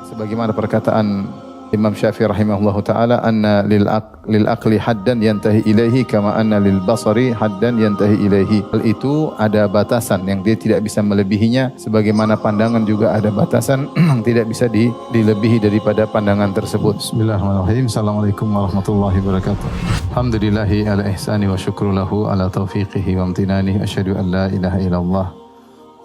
Sebagaimana perkataan Imam Syafi'i rahimahullahu taala, anna lil aqli haddan yantahi ilaihi kama anna lil basari haddan yantahi ilaihi. Hal itu ada batasan yang dia tidak bisa melebihinya, sebagaimana pandangan juga ada batasan yang tidak bisa dilebihi daripada pandangan tersebut. Bismillahirrahmanirrahim. Assalamualaikum warahmatullahi wabarakatuh. Alhamdulillahi ala ihsani wa syukru lahu ala taufiqihi wa amtinani. Asyhadu an la ilaha illallah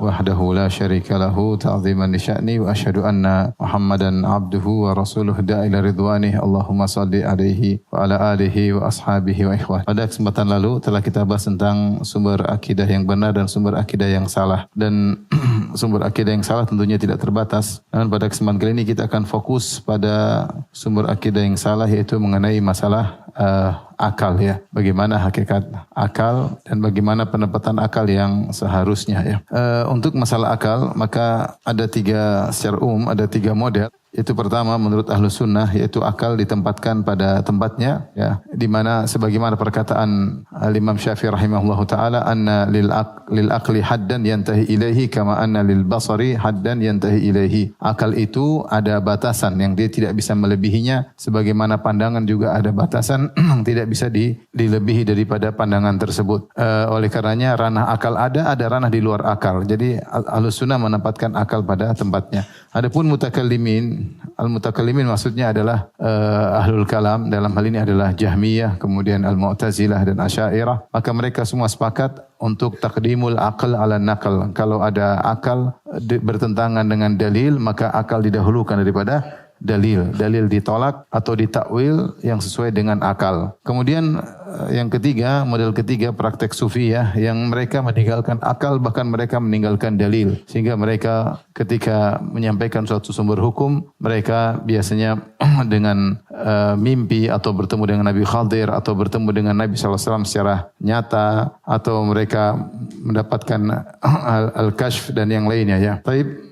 wahdahu la syarika lahu ta'ziman li sya'ni wa asyhadu anna Muhammadan abduhu wa rasuluh da'ila ridwanih. Allahumma salli alaihi wa ala alihi wa ashabihi wa ikhwah. Pada kesempatan lalu telah kita bahas tentang sumber akidah yang benar dan sumber akidah yang salah, dan sumber akidah yang salah tentunya tidak terbatas. Dan pada kesempatan kali ini kita akan fokus pada sumber akidah yang salah, yaitu mengenai masalah akal, ya. Bagaimana hakikat akal dan bagaimana penempatan akal yang seharusnya, ya. Untuk masalah akal, maka ada secara umum ada tiga model. Itu pertama, menurut Ahlus Sunnah, yaitu akal ditempatkan pada tempatnya, ya, di mana sebagaimana perkataan Imam Syafi'i rahimahullahu taala, anna lil aqli haddan yantahi ilaihi kama anna lil basari haddan yantahi ilaihi. Akal itu ada batasan yang dia tidak bisa melebihinya, sebagaimana pandangan juga ada batasan yang tidak bisa dilebihi daripada pandangan tersebut. Oleh karenanya ranah akal ada ranah di luar akal. Jadi Ahlus Sunnah menempatkan akal pada tempatnya. Adapun al-mutakallimin maksudnya adalah ahlul kalam, dalam hal ini adalah Jahmiyah, kemudian al-Mu'tazilah dan Asy'ariyah. Maka mereka semua sepakat untuk takdimul aql ala naql. Kalau ada akal bertentangan dengan dalil, maka akal didahulukan daripada dalil. Dalil ditolak atau ditakwil yang sesuai dengan akal. Kemudian yang ketiga, model ketiga, praktek sufiyah yang mereka meninggalkan akal, bahkan mereka meninggalkan dalil. Sehingga mereka ketika menyampaikan suatu sumber hukum, mereka biasanya dengan mimpi atau bertemu dengan Nabi Khadir atau bertemu dengan Nabi SAW secara nyata, atau mereka mendapatkan al-kashf dan yang lainnya, ya. Taib.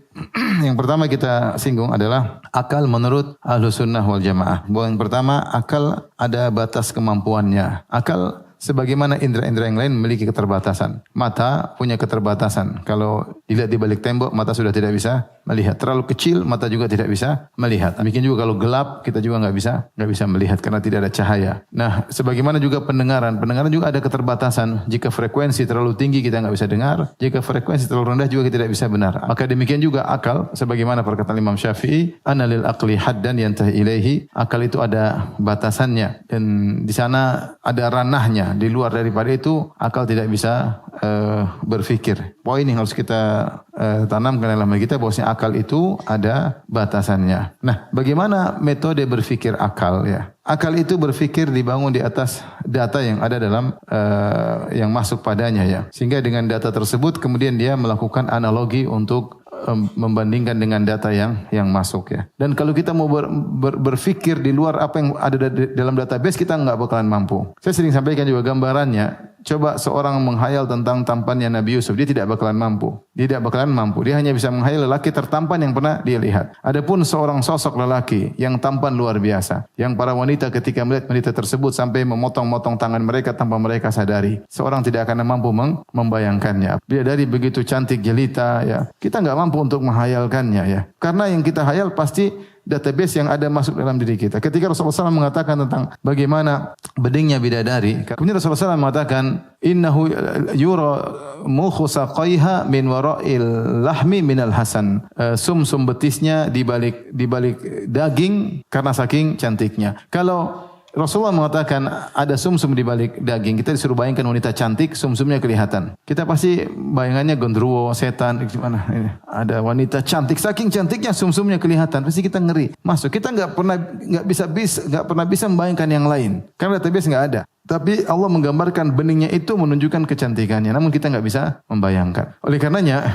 Yang pertama kita singgung adalah akal menurut Ahlus Sunnah wal Jamaah. Bahwa yang pertama, akal ada batas kemampuannya. Akal sebagaimana indera-indera yang lain memiliki keterbatasan. Mata punya keterbatasan. Kalau dilihat di balik tembok, mata sudah tidak bisa melihat. Terlalu kecil, mata juga tidak bisa melihat. Demikian juga kalau gelap, kita juga nggak bisa melihat karena tidak ada cahaya. Nah, sebagaimana juga pendengaran juga ada keterbatasan. Jika frekuensi terlalu tinggi, kita nggak bisa dengar. Jika frekuensi terlalu rendah, juga kita tidak bisa benar. Maka demikian juga akal, sebagaimana perkataan Imam Syafi'i, anna lil aqli haddan yantahi ilaihi. Akal itu ada batasannya dan di sana ada ranahnya. Di luar daripada itu, akal tidak bisa berfikir. Poin yang harus kita tanamkan dalam diri kita, bahwasanya akal itu ada batasannya. Nah, bagaimana metode berfikir akal, ya? Akal itu berfikir dibangun di atas data yang ada dalam yang masuk padanya, ya. Sehingga dengan data tersebut kemudian dia melakukan analogi untuk membandingkan dengan data yang masuk, ya. Dan kalau kita mau berfikir di luar apa yang ada dalam database, kita nggak bakalan mampu. Saya sering sampaikan juga gambarannya. Coba seorang menghayal tentang tampannya Nabi Yusuf, dia tidak bakalan mampu. Dia hanya bisa menghayal lelaki tertampan yang pernah dia lihat. Adapun seorang sosok lelaki yang tampan luar biasa, yang para wanita ketika melihat wanita tersebut sampai memotong-motong tangan mereka tanpa mereka sadari, seorang tidak akan mampu membayangkannya. Bidadari begitu cantik jelita, ya. Kita nggak mampu untuk menghayalkannya, ya. Karena yang kita hayal pasti database yang ada masuk dalam diri kita. Ketika Rasulullah SAW mengatakan tentang bagaimana bedingnya bidadari, kemudian Rasulullah SAW mengatakan, innahu yura mukhu saqaiha min wara'il lahmi minal hasan. Sumsum betisnya di balik daging karena saking cantiknya. Kalau Rasulullah mengatakan ada sumsum di balik daging, kita disuruh bayangkan wanita cantik, sumsumnya kelihatan. Kita pasti bayangannya gondruwo, setan, gimana? Ada wanita cantik, saking cantiknya sumsumnya kelihatan, pasti kita ngeri. Masuk, kita nggak pernah bisa membayangkan yang lain, karena database nggak ada. Tapi Allah menggambarkan beningnya itu menunjukkan kecantikannya, namun kita nggak bisa membayangkan. Oleh karenanya,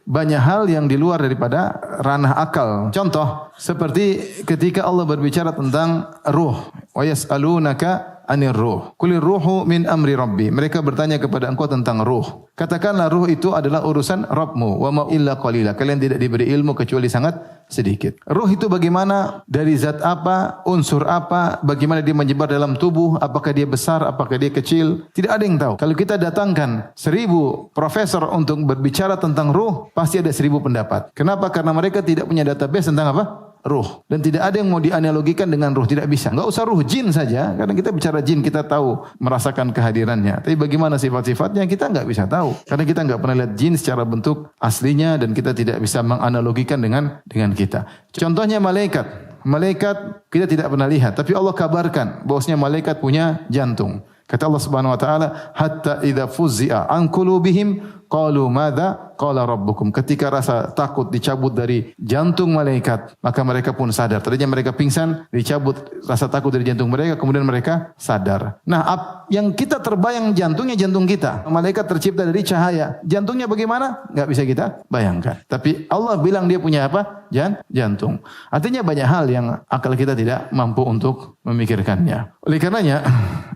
banyak hal yang di luar daripada ranah akal. Contoh, seperti ketika Allah berbicara tentang ruh. Wa yas'alunaka anir ruh. Qulir ruhu min amri rabbi. Mereka bertanya kepada engkau tentang ruh. Katakanlah ruh itu adalah urusan Rabbmu. Wa ma illa qalila. Kalian tidak diberi ilmu kecuali sangat sedikit. Ruh itu bagaimana? Dari zat apa? Unsur apa? Bagaimana dia menyebar dalam tubuh? Apakah dia besar? Apakah dia kecil? Tidak ada yang tahu. Kalau kita datangkan 1000 profesor untuk berbicara tentang ruh, pasti ada 1000 pendapat. Kenapa? Karena mereka tidak punya database tentang apa? ruh. Dan tidak ada yang mau dianalogikan dengan ruh, tidak bisa. Enggak usah ruh, jin saja. Karena kita bicara jin, kita tahu merasakan kehadirannya. Tapi bagaimana sifat-sifatnya kita enggak bisa tahu. Karena kita enggak pernah lihat jin secara bentuk aslinya dan kita tidak bisa menganalogikan dengan kita. Contohnya malaikat. Malaikat kita tidak pernah lihat, tapi Allah kabarkan bahwasanya malaikat punya jantung. Kata Allah Subhanahu wa taala, hatta idza fuzzi'a an qulubihim qalu madza qala rabbukum. Ketika rasa takut dicabut dari jantung malaikat, maka mereka pun sadar. Tadinya mereka pingsan, dicabut rasa takut dari jantung mereka, kemudian mereka sadar. Nah, yang kita terbayang jantungnya jantung kita. Malaikat tercipta dari cahaya. Jantungnya bagaimana? Enggak bisa kita bayangkan. Tapi Allah bilang dia punya apa? Jantung. Artinya banyak hal yang akal kita tidak mampu untuk memikirkannya. Oleh karenanya,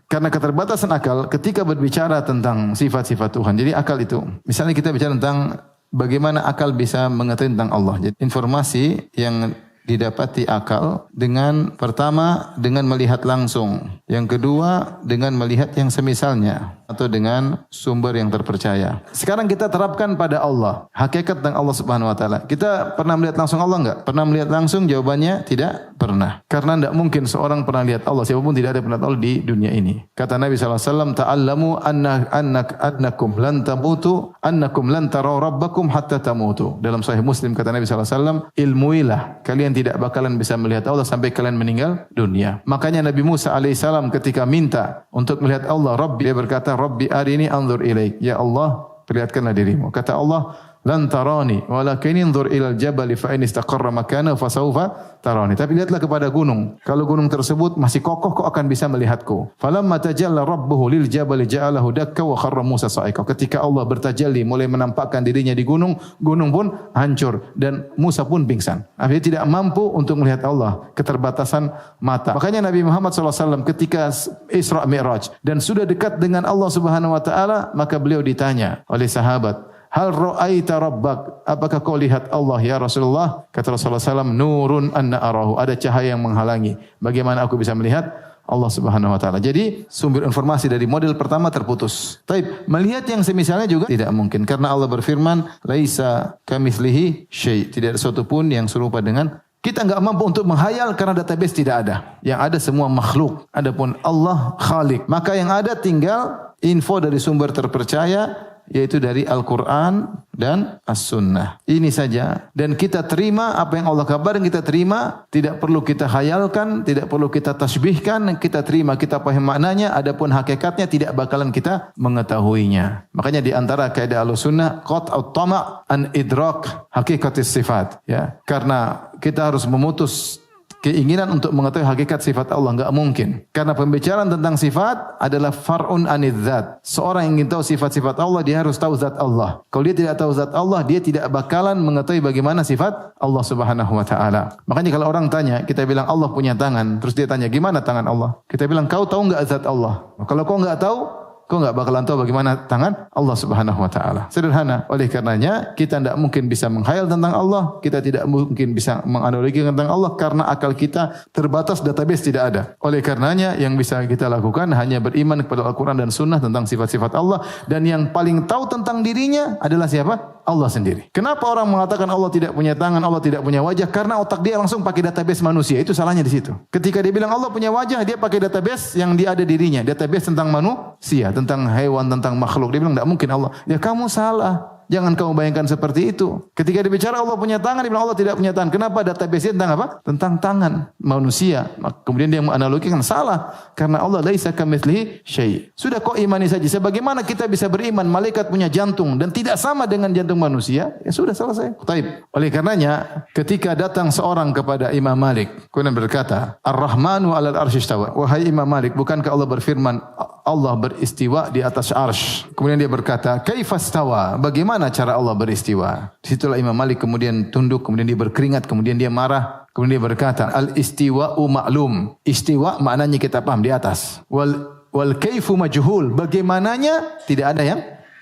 karena keterbatasan akal ketika berbicara tentang sifat-sifat Tuhan. Jadi akal itu, misalnya kita bicara tentang bagaimana akal bisa mengetahui tentang Allah. Jadi informasi yang didapati akal dengan pertama dengan melihat langsung, yang kedua dengan melihat yang semisalnya atau dengan sumber yang terpercaya. Sekarang kita terapkan pada Allah, hakikat tentang Allah Subhanahu wa taala. Kita pernah melihat langsung Allah enggak? Pernah melihat langsung? Jawabannya tidak pernah. Karena tidak mungkin seorang pernah lihat Allah, siapapun tidak ada pernah Allah di dunia ini. Kata Nabi sallallahu alaihi wasallam, "Ta'allamu annakum lan tamutu, annakum lan taraw rabbakum hatta tamutu." Dalam sahih Muslim kata Nabi sallallahu alaihi wasallam, "Ilmuilah, kalian tidak bakalan bisa melihat Allah sampai kalian meninggal dunia." Makanya Nabi Musa alaihissalam ketika minta untuk melihat Allah, Rabbi, dia berkata, Rabbi arini anzur ilaik. Ya Allah, perlihatkanlah dirimu. Kata Allah, lan tarani walakin inzur ilal jabali fa in istaqarra makanahu fasawfa tarani. Tapi lihatlah kepada gunung. Kalau gunung tersebut masih kokoh, kau akan bisa melihatku. Falamma tajalla rabbuhu lil jabali ja'alahu dakka wa kharra Musa sa'iqa. Ketika Allah bertajalli mulai menampakkan dirinya di gunung, gunung pun hancur dan Musa pun pingsan. Artinya tidak mampu untuk melihat Allah, keterbatasan mata. Makanya Nabi Muhammad SAW ketika Isra Mi'raj dan sudah dekat dengan Allah Subhanahu wa taala, maka beliau ditanya oleh sahabat, hal ra'aita rabbak? Apakah kau lihat Allah ya Rasulullah? Kata Rasulullah SAW, nurun anna arahu. Ada cahaya yang menghalangi. Bagaimana aku bisa melihat Allah Subhanahu wa taala? Jadi sumber informasi dari model pertama terputus. Taib, melihat yang semisalnya juga tidak mungkin karena Allah berfirman, laisa kamitslihi syai'. Tidak ada sesuatu pun yang serupa dengan kita enggak mampu untuk menghayal karena database tidak ada. Yang ada semua makhluk. Adapun Allah Khaliq. Maka yang ada tinggal info dari sumber terpercaya, yaitu dari Al-Quran dan As-Sunnah. Ini saja. Dan kita terima apa yang Allah kabarkan, kita terima. Tidak perlu kita khayalkan, tidak perlu kita tasbihkan. Kita terima, kita paham maknanya. Adapun hakikatnya tidak bakalan kita mengetahuinya. Makanya di antara kaidah Al-Sunnah, qat'ut tama' an idrak hakikatis sifat. Ya. Karena kita harus memutus keinginan untuk mengetahui hakikat sifat Allah, enggak mungkin. Karena pembicaraan tentang sifat adalah far'un anidz zat. Seorang yang ingin tahu sifat-sifat Allah, dia harus tahu zat Allah. Kalau dia tidak tahu zat Allah, dia tidak bakalan mengetahui bagaimana sifat Allah Subhanahu wa taala. Makanya kalau orang tanya, kita bilang Allah punya tangan, terus dia tanya, gimana tangan Allah? Kita bilang, kau tahu enggak zat Allah? Kalau kau enggak tahu, kau enggak bakalan tahu bagaimana tangan Allah Subhanahu wa taala. Sederhana. Oleh karenanya kita tidak mungkin bisa menghayal tentang Allah, kita tidak mungkin bisa menganalogikan tentang Allah karena akal kita terbatas, database tidak ada. Oleh karenanya yang bisa kita lakukan hanya beriman kepada Al-Qur'an dan Sunnah tentang sifat-sifat Allah, dan yang paling tahu tentang dirinya adalah siapa? Allah sendiri. Kenapa orang mengatakan Allah tidak punya tangan, Allah tidak punya wajah? Karena otak dia langsung pakai database manusia. Itu salahnya di situ. Ketika dia bilang Allah punya wajah, dia pakai database yang dia ada dirinya, database tentang manusia, tentang hewan, tentang makhluk. Dia bilang tidak mungkin Allah. Ya kamu salah. Jangan kamu bayangkan seperti itu. Ketika dibicara Allah punya tangan, dia bilang Allah tidak punya tangan. Kenapa? Database tentang apa? Tentang tangan manusia. Kemudian dia menganalogikan, salah. Karena Allah laisa kamitslihi syai'. Sudah kau imani saja. Sebagaimana kita bisa beriman malaikat punya jantung dan tidak sama dengan jantung manusia, ya sudah selesai. Taib. Oleh karenanya, ketika datang seorang kepada Imam Malik, kemudian berkata, Ar-Rahmanu 'alal arsy istawa. Wahai Imam Malik, bukankah Allah berfirman, Allah beristiwa di atas arsy? Kemudian dia berkata, kaifastawa? Bagaimana cara Allah beristiwa? Disitulah Imam Malik kemudian tunduk, kemudian dia berkeringat, kemudian dia marah, kemudian dia berkata, al-istiwa'u ma'lum. Istiwa maknanya kita paham, di atas. Wal kaifu majhul. Bagaimananya tidak ada yang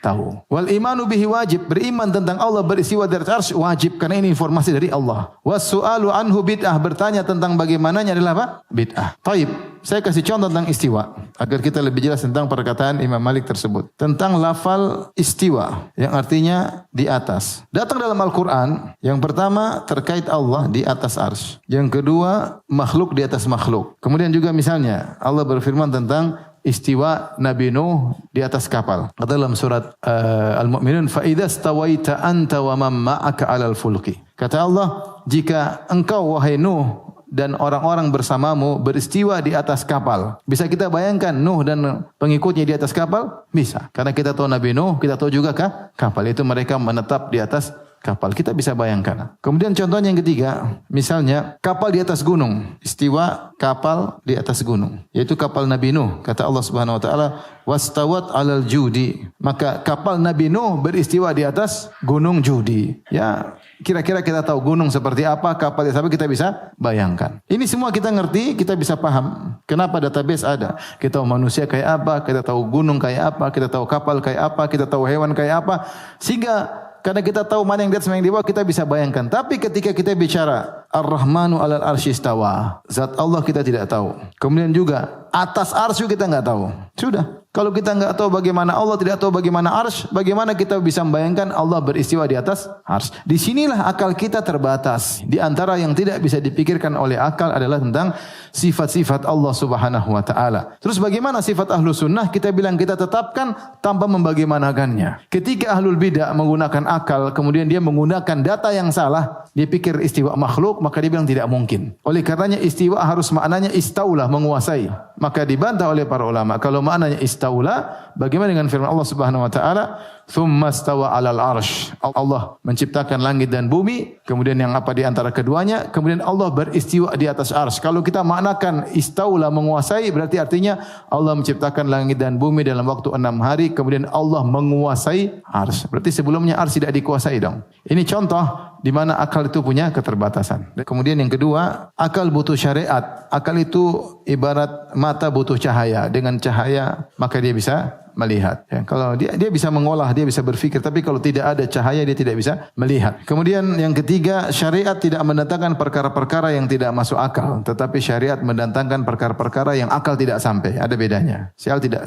tahu. Wal imanu bihi wajib, beriman tentang Allah beristiwa di atas arsy wajib karena ini informasi dari Allah. Was-su'alu anhu bid'ah, bertanya tentang bagaimananya adalah apa? Bid'ah. Taib, saya kasih contoh tentang istiwa agar kita lebih jelas tentang perkataan Imam Malik tersebut. Tentang lafal istiwa yang artinya di atas. Datang dalam Al-Qur'an, yang pertama terkait Allah di atas arsy. Yang kedua makhluk di atas makhluk. Kemudian juga misalnya Allah berfirman tentang istiwa Nabi Nuh di atas kapal. Kata dalam surat Al-Mu'minun, fa idza stawaita anta wa man ma'aka 'alal fulki. Kata Allah, jika engkau wahai Nuh dan orang-orang bersamamu beristiwa di atas kapal. Bisa kita bayangkan Nuh dan pengikutnya di atas kapal? Bisa. Karena kita tahu Nabi Nuh, kita tahu juga kapal itu mereka menetap di atas kapal. Kita bisa bayangkan. Kemudian contohnya yang ketiga, misalnya kapal di atas gunung. Istiwa kapal di atas gunung, yaitu kapal Nabi Nuh. Kata Allah Subhanahu wa taala, wastawat 'alal judi. Maka kapal Nabi Nuh beristiwa di atas gunung Judi. Ya, kira-kira kita tahu gunung seperti apa, kapal seperti apa, kita bisa bayangkan. Ini semua kita ngerti, kita bisa paham. Kenapa database ada? Kita tahu manusia kayak apa, kita tahu gunung kayak apa, kita tahu kapal kayak apa, kita tahu hewan kayak apa. Sehingga karena kita tahu mana yang di atas, mana yang di bawah, kita bisa bayangkan. Tapi ketika kita bicara Ar-Rahmanu 'alal arsy istawa, zat Allah kita tidak tahu. Kemudian juga atas arsy kita enggak tahu. Sudah. Kalau kita enggak tahu bagaimana Allah, tidak tahu bagaimana arsy, bagaimana kita bisa membayangkan Allah beristiwa di atas arsy? Di sinilah akal kita terbatas. Di antara yang tidak bisa dipikirkan oleh akal adalah tentang sifat-sifat Allah Subhanahu wa taala. Terus bagaimana sifat ahlu sunnah? Kita bilang kita tetapkan tanpa membagaimanakannya. Ketika ahlul bidah menggunakan akal, kemudian dia menggunakan data yang salah, dia pikir istiwa makhluk, maka dia bilang tidak mungkin. Oleh karenanya istiwa harus maknanya istaula, menguasai. Maka dibantah oleh para ulama. Kalau maknanya istaula, bagaimana dengan firman Allah Subhanahu wa taala, "Tsumma stawa 'alal arsy." Allah menciptakan langit dan bumi, kemudian yang apa di antara keduanya, kemudian Allah beristiwa di atas arsy. Kalau kita maknakan istaula, menguasai, berarti artinya Allah menciptakan langit dan bumi dalam waktu 6 hari, kemudian Allah menguasai arsy. Berarti sebelumnya arsy tidak dikuasai dong. Ini contoh di mana akal itu punya keterbatasan. Kemudian yang kedua, akal butuh syariat. Akal itu ibarat mata butuh cahaya. Dengan cahaya maka dia bisa melihat. Ya, kalau dia bisa mengolah, dia bisa berfikir, tapi kalau tidak ada cahaya dia tidak bisa melihat. Kemudian yang ketiga, syariat tidak mendatangkan perkara-perkara yang tidak masuk akal, tetapi syariat mendatangkan perkara-perkara yang akal tidak sampai. Ada bedanya.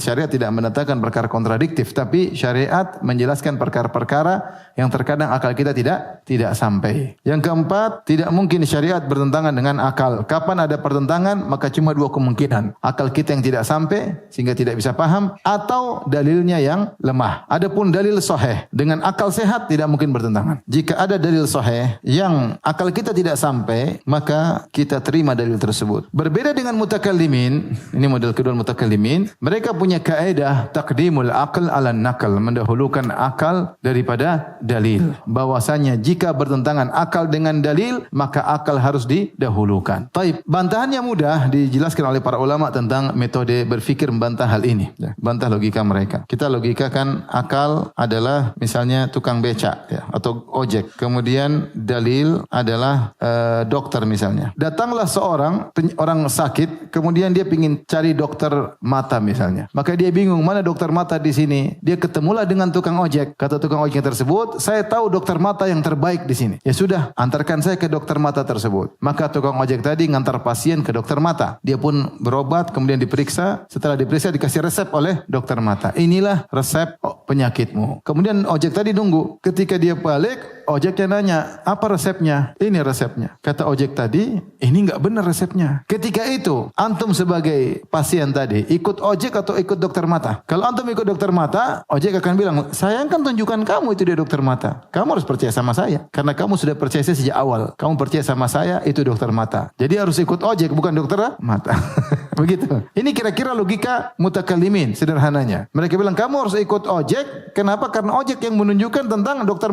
Syariat tidak mendatangkan perkara kontradiktif, tapi syariat menjelaskan perkara-perkara yang terkadang akal kita tidak sampai. Yang keempat, tidak mungkin syariat bertentangan dengan akal. Kapan ada pertentangan, maka cuma dua kemungkinan. Akal kita yang tidak sampai sehingga tidak bisa paham, atau dalilnya yang lemah. Adapun dalil sahih dengan akal sehat tidak mungkin bertentangan. Jika ada dalil sahih yang akal kita tidak sampai, maka kita terima dalil tersebut. Berbeda dengan mutakallimin, ini model kedua mutakallimin, mereka punya kaidah taqdimul aql 'ala naql, mendahulukan akal daripada dalil. Bahwasanya jika bertentangan akal dengan dalil, maka akal harus didahulukan. Taib, bantahannya mudah dijelaskan oleh para ulama tentang metode berfikir membantah hal ini. Bantah logika mereka. Kita logikakan akal adalah misalnya tukang becak ya, atau ojek. Kemudian dalil adalah dokter misalnya. Datanglah seorang orang sakit, kemudian dia ingin cari dokter mata misalnya. Maka dia bingung mana dokter mata di sini. Dia ketemulah dengan tukang ojek. Kata tukang ojek tersebut, saya tahu dokter mata yang terbaik di sini. Ya sudah, antarkan saya ke dokter mata tersebut. Maka tukang ojek tadi ngantar pasien ke dokter mata. Dia pun berobat, kemudian diperiksa. Setelah diperiksa dikasih resep oleh dokter mata. Inilah resep penyakitmu. Kemudian ojek tadi nunggu. Ketika dia balik, ojeknya nanya, apa resepnya? Ini resepnya. Kata ojek tadi, ini enggak benar resepnya. Ketika itu, antum sebagai pasien tadi, ikut ojek atau ikut dokter mata? Kalau antum ikut dokter mata, ojek akan bilang, saya kan tunjukkan kamu itu dia dokter mata. Kamu harus percaya sama saya. Karena kamu sudah percaya saya sejak awal. Kamu percaya sama saya, itu dokter mata. Jadi harus ikut ojek, bukan dokter mata. Begitu. Ini kira-kira logika mutakallimin, sederhananya. Mereka bilang, kamu harus ikut ojek. Kenapa? Karena ojek yang menunjukkan tentang dokter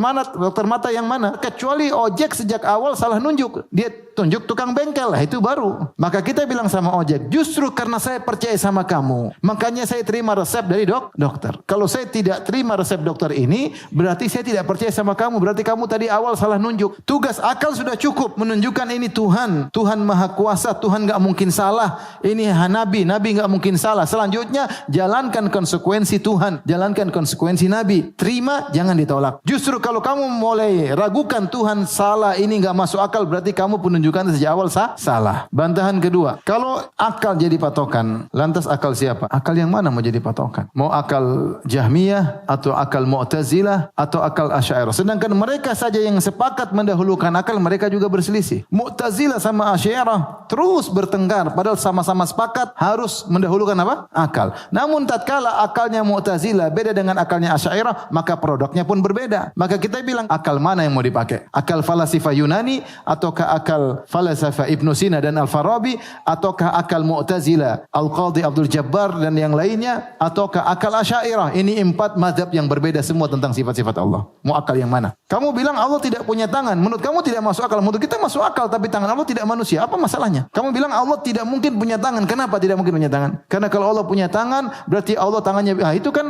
mata yang mana. Kecuali ojek sejak awal salah nunjuk. Dia tunjuk tukang bengkel lah, itu baru. Maka kita bilang sama ojek, justru karena saya percaya sama kamu, makanya saya terima resep dari dokter. Kalau saya tidak terima resep dokter ini, berarti saya tidak percaya sama kamu. Berarti kamu tadi awal salah nunjuk. Tugas akal sudah cukup menunjukkan ini Tuhan. Tuhan Maha Kuasa, Tuhan gak mungkin salah. Ini Nabi enggak mungkin salah. Selanjutnya jalankan konsekuensi Tuhan, jalankan konsekuensi Nabi. Terima, jangan ditolak. Justru kalau kamu mulai ragukan Tuhan salah, ini enggak masuk akal, berarti kamu penunjukan sejak awal salah. Bantahan kedua, kalau akal jadi patokan, lantas akal siapa? Akal yang mana mau jadi patokan? Mau akal Jahmiyah atau akal Mu'tazilah atau akal Asy'ariyah? Sedangkan mereka saja yang sepakat mendahulukan akal, mereka juga berselisih. Mu'tazilah sama Asy'ariyah terus bertengkar, padahal sama-sama sepakat harus mendahulukan apa? Akal. Namun tatkala akalnya Mu'tazilah beda dengan akalnya Asy'ariyah, maka produknya pun berbeda. Maka kita bilang akal mana yang mau dipakai? Akal falasifah Yunani ataukah akal falasifah Ibnu Sina dan Al-Farabi, ataukah akal Mu'tazilah Al-Qadhi Abdul Jabbar dan yang lainnya, ataukah akal Asy'ariyah? Ini 4 mazhab yang berbeda semua tentang sifat-sifat Allah. Mau akal yang mana? Kamu bilang Allah tidak punya tangan, menurut kamu tidak masuk akal, menurut kita masuk akal, tapi tangan Allah tidak manusia. Apa masalahnya? Kamu bilang Allah tidak mungkin punya tangan. Kenapa tidak mungkin punya tangan? Karena kalau Allah punya tangan, berarti Allah tangannya, itu kan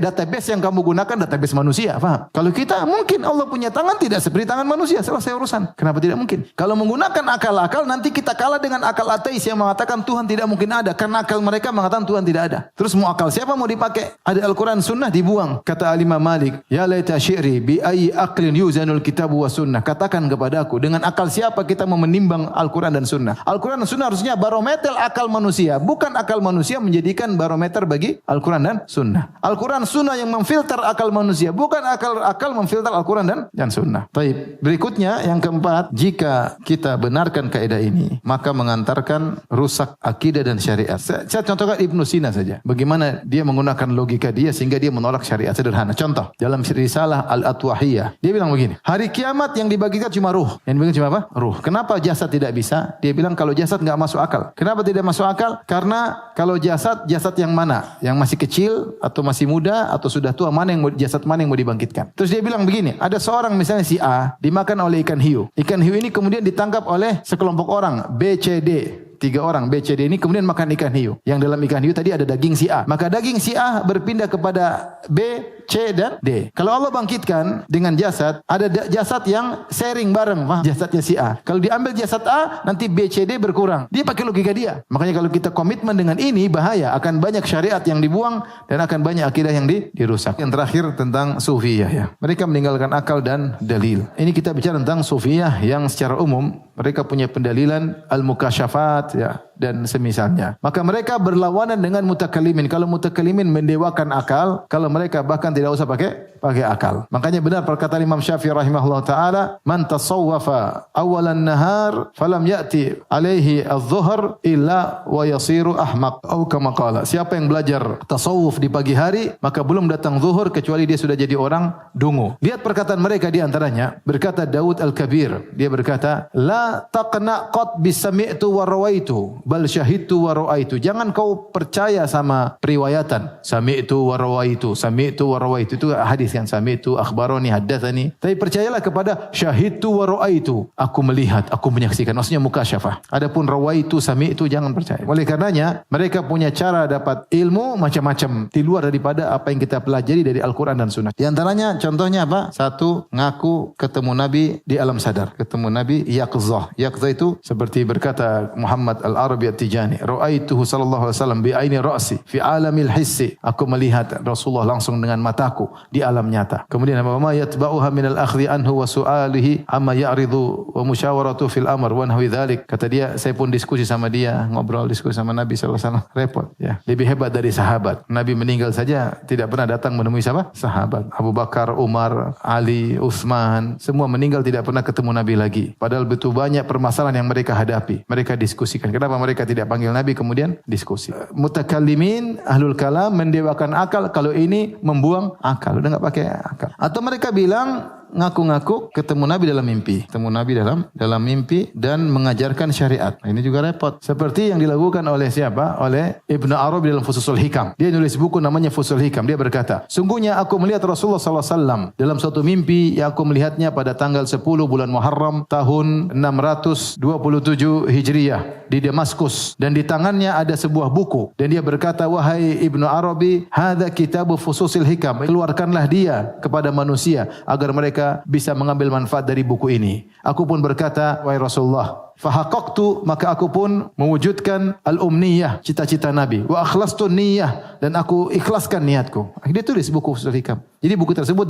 database yang kamu gunakan, database manusia, paham? Kalau kita mungkin Allah punya tangan tidak seperti tangan manusia, selesai urusan. Kenapa tidak mungkin? Kalau menggunakan akal-akal, nanti kita kalah dengan akal ateis yang mengatakan Tuhan tidak mungkin ada, karena akal mereka mengatakan Tuhan tidak ada. Terus mau akal siapa mau dipakai? Ada Al-Quran Sunnah dibuang. Kata Al-Imam Malik, ya laita syi'ri bi ayyi aqlin yuzanul kitabu wa sunnah. Katakan kepadaku, dengan akal siapa kita mau menimbang Al-Quran dan Sunnah? Al-Quran dan Sunnah harusnya barometer akal manusia, bukan akal manusia menjadikan barometer bagi Al-Quran dan Sunnah. Al-Quran Sunnah yang memfilter akal manusia, bukan akal memfilter Al-Quran dan Sunnah. Baik, berikutnya yang keempat, jika kita benarkan kaidah ini, maka mengantarkan rusak akidah dan syariat. Saya contohkan Ibnu Sina saja. Bagaimana dia menggunakan logika dia sehingga dia menolak syariat. Sederhana. Contoh, dalam risalah Al-Atwahiyah, dia bilang begini, hari kiamat yang dibagikan cuma ruh. Yang dibagikan cuma apa? Ruh. Kenapa jasad tidak bisa? Dia bilang kalau jasad enggak masuk akal. Kenapa tidak masuk akal? Karena kalau jasad yang mana? Yang masih kecil atau masih muda atau sudah tua, jasad mana yang mau dibangkitkan? Terus dia bilang begini, ada seorang misalnya si A dimakan oleh ikan hiu. Ikan hiu ini kemudian ditangkap oleh sekelompok orang, B, C, D. 3 orang B, C, D ini kemudian makan ikan hiu. Yang dalam ikan hiu tadi ada daging si A. Maka daging si A berpindah kepada B, C, dan D. Kalau Allah bangkitkan dengan jasad, ada jasad yang sharing bareng, jasadnya si A. Kalau diambil jasad A, nanti B, C, D berkurang. Dia pakai logika dia. Makanya kalau kita komitmen dengan ini, bahaya. Akan banyak syariat yang dibuang dan akan banyak akidah yang dirusak. Yang terakhir tentang sufiyah ya. Mereka meninggalkan akal dan dalil. Ini kita bicara tentang sufiyah yang secara umum mereka punya pendalilan al-mukasyafat ya dan semisalnya. Maka mereka berlawanan dengan mutakalimin. Kalau mutakalimin mendewakan akal, kalau mereka bahkan tidak usah pakai akal. Makanya benar perkataan Imam Syafi'i rahimahullah taala, man tasawwafa awalan nahar falam ya'ti alaihi adh-dhuhr illa wa yasiru ahmaq. Atau kama qala, siapa yang belajar tasawuf di pagi hari, maka belum datang zuhur kecuali dia sudah jadi orang dungu. Lihat perkataan mereka di antaranya, berkata Daud Al-Kabir, dia berkata, la taqna qad bisami'tu wa rawaitu bal syahidtu wa ra'aitu. Jangan kau percaya sama periwayatan. Sami'tu wa rawaitu, sami'tu wa rawaitu. Itu hadis yang sami'tu akhbarani haddatsani. Tapi percayalah kepada syahidtu wa ra'aitu. Aku melihat, aku menyaksikan. Maksudnya mukasyafah. Adapun rawaitu, sami'tu jangan percaya. Oleh karenanya mereka punya cara dapat ilmu macam-macam di luar daripada apa yang kita pelajari dari Al-Qur'an dan Sunnah. Di antaranya contohnya apa? Satu, ngaku ketemu Nabi di alam sadar. Ketemu Nabi yaqzah. Yaqzah itu seperti berkata Muhammad Al-Arabi At-Tijani, ra'aituhu sallallahu alaihi wasallam bi aini ra'si fi alamil hissi. Aku melihat Rasulullah langsung dengan mataku di alam nyata. Kemudian apa ma yatba'uha min al-akhdhi anhu wa su'alihi amma ya'ridu wa musyawaratu fil amr wa nahwi dzalik. Kata dia, saya pun diskusi sama dia, ngobrol diskusi sama Nabi sallallahu alaihi wasallam. Repot ya. Lebih hebat dari sahabat. Nabi meninggal saja tidak pernah datang menemui siapa? Sahabat. Abu Bakar, Umar, Ali, Utsman, semua meninggal tidak pernah ketemu Nabi lagi. Padahal betul banyak permasalahan yang mereka hadapi. Mereka diskusikan. Kenapa mereka tidak panggil Nabi kemudian diskusi? Mutakallimin, ahlul kalam mendewakan akal, kalau ini membuang akal, udah enggak pakai akal. Atau mereka bilang ngaku-ngaku ketemu Nabi dalam mimpi. Ketemu Nabi dalam mimpi dan mengajarkan syariat. Ini juga repot. Seperti yang dilakukan oleh siapa? Oleh Ibnu Arabi dalam Fususul Hikam. Dia nulis buku namanya Fususul Hikam. Dia berkata, sungguhnya aku melihat Rasulullah SAW dalam suatu mimpi yang aku melihatnya pada tanggal 10 bulan Muharram tahun 627 Hijriyah di Damaskus. Dan di tangannya ada sebuah buku. Dan dia berkata, wahai Ibnu Arabi, hadza kitabu Fususil Hikam. Keluarkanlah dia kepada manusia agar mereka bisa mengambil manfaat dari buku ini. Aku pun berkata, wahai Rasulullah, Fahaqaqtu, maka aku pun mewujudkan al-umniyah, cita-cita Nabi. Wa akhlastu niyyah, dan aku ikhlaskan niatku. Dia tulis buku Ushul Hikam. Jadi buku tersebut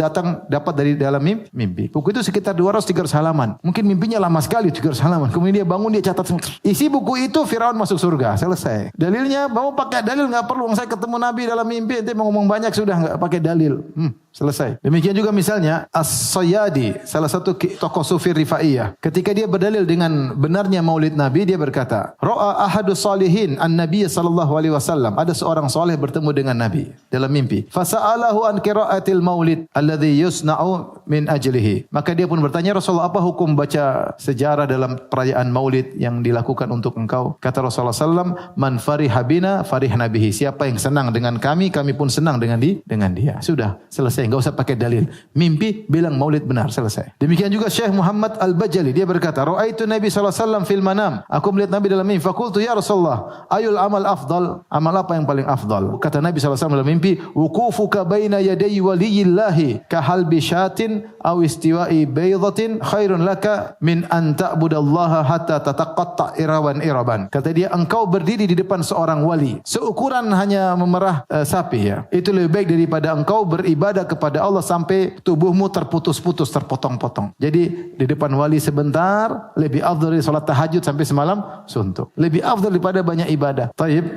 dapat dari dalam mimpi. Buku itu sekitar 200-300 halaman. Mungkin mimpinya lama sekali 300 halaman. Kemudian dia bangun, dia catat semua. Isi buku itu Firaun masuk surga. Selesai. Dalilnya mau pakai dalil enggak perlu. Saya ketemu Nabi dalam mimpi, ente mau ngomong banyak sudah enggak pakai dalil. Selesai. Demikian juga misalnya As-Sayyadi, salah satu tokoh sufi Rifaiyah. Ketika dia berdalil dengan benarnya maulid Nabi, dia berkata, Ra'a ahadus salihin an-nabiy sallallahu alaihi wasallam. Ada seorang saleh bertemu dengan Nabi dalam mimpi. Fasa'alahu an qira'atil maulid alladhi yusna'u min ajlihi. Maka dia pun bertanya, Rasulullah, apa hukum baca sejarah dalam perayaan maulid yang dilakukan untuk engkau? Kata Rasulullah sallallahu, man fariha bina farihna bihi. Siapa yang senang dengan kami, kami pun senang dengan dia. Sudah, selesai. Enggak usah pakai dalil. Mimpi bilang maulid benar, selesai. Demikian juga Syekh Muhammad Al-Bajali, dia berkata, "Ra'aitu Nabi sallallahu alaihi wasallam fil manam." Aku melihat Nabi dalam mimpi. Faqultu ya Rasulullah, ayul amal afdal? Amal apa yang paling afdal? Kata Nabi sallallahu alaihi wasallam dalam mimpi, "Wuqufuka baina yaday waliyillahi ka halbi syatin aw istiwa'i baydatin khairun laka min an ta'budallaha hatta tataqatta irawan iraban." Kata dia, engkau berdiri di depan seorang wali, seukuran hanya memerah sapi ya. Itu lebih baik daripada engkau beribadah kepada Allah sampai tubuhmu terputus-putus, terpotong-potong. Jadi di depan wali sebentar lebih afdal dari salat tahajud sampai semalam suntuk. Lebih afdal daripada banyak ibadah. Taib,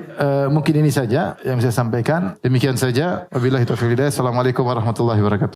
mungkin ini saja yang saya sampaikan. Demikian saja. Wabillahi taufiq hidayah. Assalamualaikum warahmatullahi wabarakatuh.